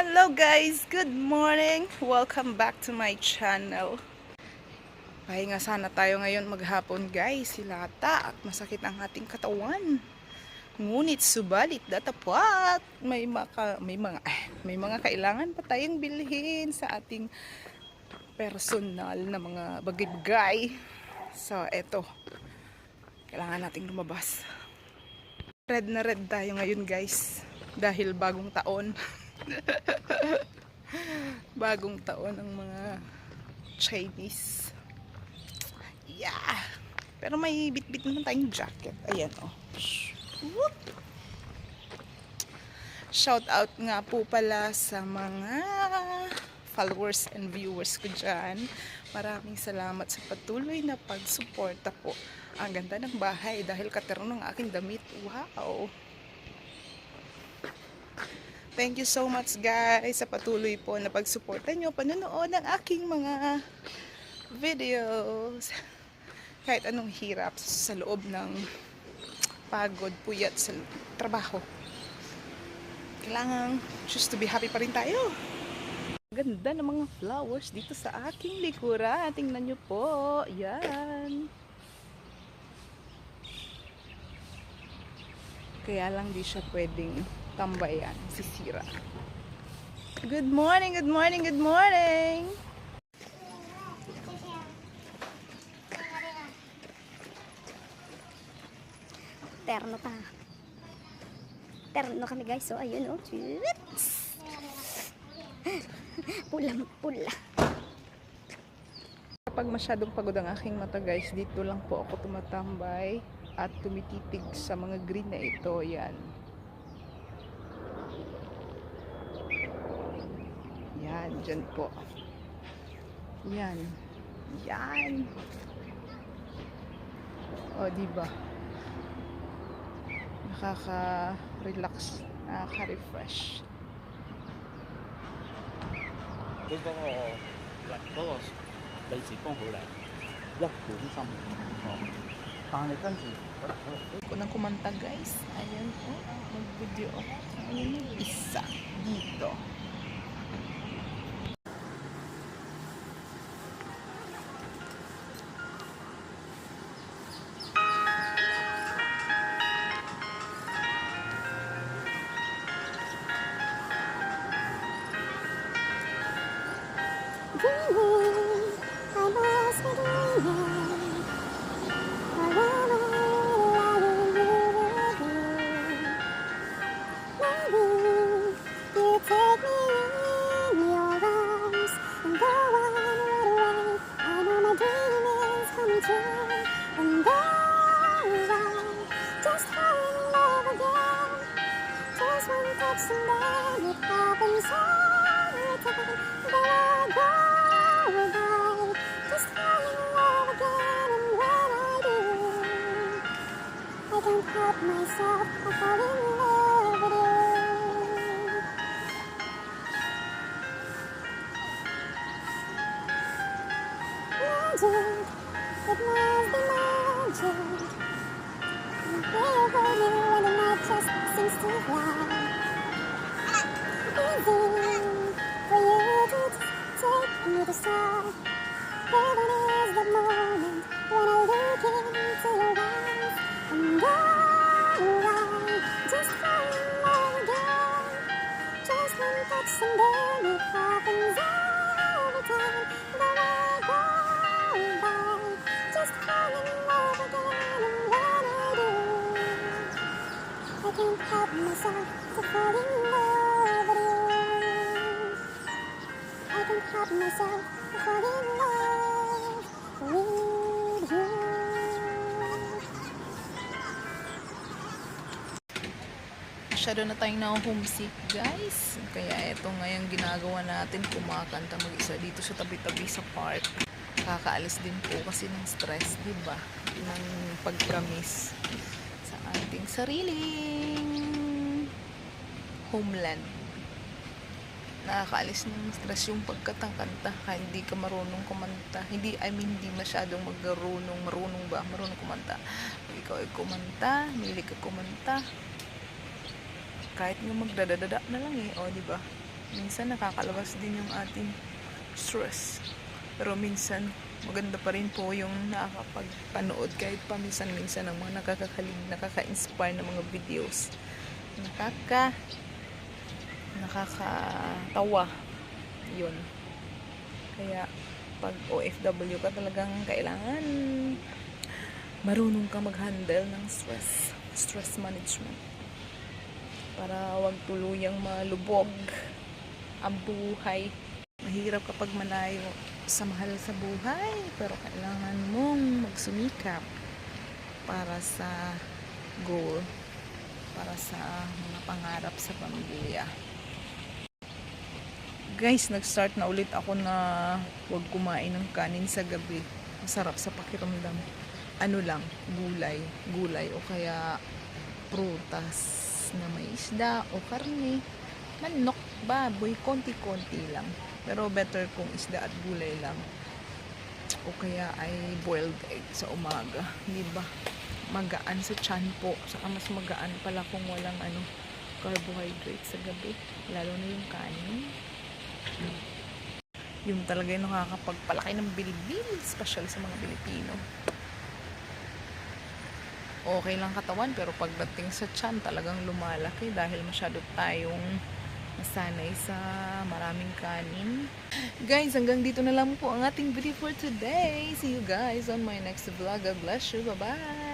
Hello guys! Good morning! Welcome back to my channel. Pahinga sana tayo ngayon maghapon guys, hilata at masakit ang ating katawan. Ngunit subalit datapat may mga kailangan pa tayong bilhin sa ating personal na mga bagay-bagay. So eto, kailangan nating lumabas. Red na red tayo ngayon guys dahil bagong taon. Bagong taon ng mga Chinese. Yeah. Pero may bit-bit naman tayong jacket. Ayan oh. Whoop. Shout out nga po pala sa mga followers and viewers ko dyan. Maraming salamat sa patuloy na pagsuporta po. Ang ganda ng bahay dahil kateron ng aking damit. Wow. Thank you so much guys sa patuloy po na pagsuporta nyo, panonood ng aking mga videos. Kahit anong hirap sa loob ng pagod, puyat sa trabaho. Kailangan just to be happy pa rin tayo. Ganda ng mga flowers dito sa aking likuran. Tingnan nyo po. Yan. Kaya lang di siya pwedeng tambayan, sisira. Good morning, good morning, good morning! Terno pa. Terno kami guys. So ayun oh. Pula. Kapag masyadong pagod ang aking mata guys, dito lang po ako tumatambay at tumititig sa mga green na ito. Yan. Yan, dyan po. Yan. Yan. O, diba? Nakaka-relax, nakaka-refresh. 佢嗰個利是封好靚，一本心哦。但係跟住Ko nang kumanta guys. Ayan po. Mag-video ako. Ayan yung isa. Dito. And then it happens every time that I go by. Just fall in love again, and when I do, I can't help myself. I fall in love with you. Magic, it must be magic. And feel for you when the night just seems to fly. Easy for you to take me to side. Heaven is the moment when I look into your eyes, and I just fall in love again. Just one touch and then it happens every time that I go by. Just fall in love again, and when I do, I can't help myself to fall in love with you. I can't help myself to fall in love with you. Masyado na tayong na-homesick guys. Kaya ito ngayong ginagawa natin, kumakanta mag-isa dito sa tabi-tabi sa park. Kakaalis din po kasi ng stress, diba? Ng pagkamis sa ating sariling homeland. Nakakaalis ng stress yung pagkatangkanta kahit hindi ka marunong kumanta. Hindi masyadong marunong kumanta. Pag ikaw ay kumanta, milig ka kumanta, kahit nga magdadadada na lang o diba? Minsan nakakalabas din yung ating stress. Pero minsan maganda pa rin po yung nakakapagpanood kahit pa minsan-minsan ng mga nakaka-inspire na mga videos. Nakakatawa. Yun. Kaya pag OFW ka talagang kailangan marunong ka mag-handle ng stress management para wag tuluyang malubog ang buhay. Mahirap kapag malayo sa mahal sa buhay, pero kailangan mong magsumikap para sa goal, para sa mga pangarap sa pamilya. Guys, nag-start na ulit ako na huwag kumain ng kanin sa gabi. Masarap sa pakiramdam. Ano lang, gulay o kaya prutas na may isda o karne, manok, baboy, konti-konti lang. Pero better kung isda at gulay lang. O kaya ay boiled egg sa umaga. Di ba? Magaan sa tiyan po. Saka mas magaan pala kung walang carbohydrate sa gabi. Lalo na yung kanin. Yung talaga yung nakakapagpalaki ng bilbil, special sa mga Pilipino. Okay lang katawan, pero pagdating sa tiyan talagang lumalaki dahil masyado tayong nasanay sa maraming kanin. Guys, hanggang dito na lang po ang ating video for today. See you guys on my next vlog. God bless you. Bye-bye!